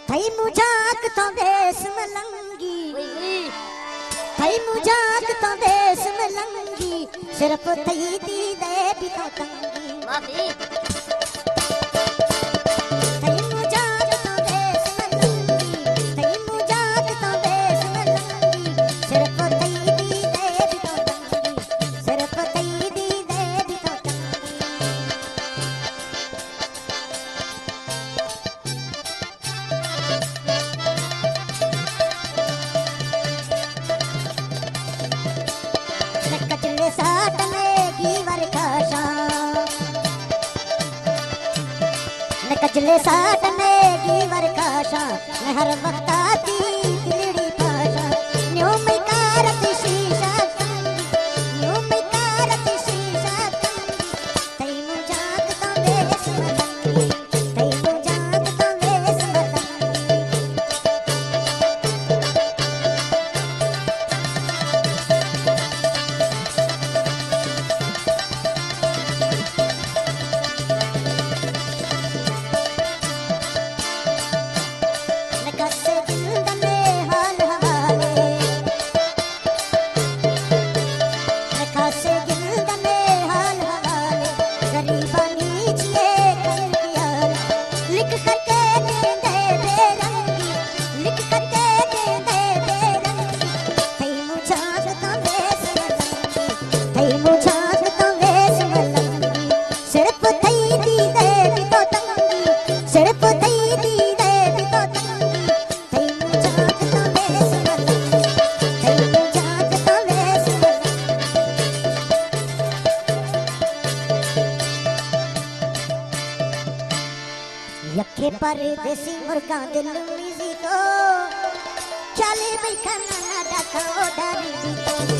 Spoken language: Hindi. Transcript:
थई मुझाक तो देश मलंगी, थई मुझाक तो देश मलंगी, सिर्फ थई दी दे भी तो तंगी। माफी कजले साट में गीवर काशा हर वक्त आती दिलड़ी पाशा न्यू में कारत शीशा न्यू में कारत शीशा तई मुझाक तो देश मलंगी तई मुझाक तो देश मलंगी यखे परदेसी मुर्गा दिल मिजी तो चले भाई खाना डाका ओ डाली जी तो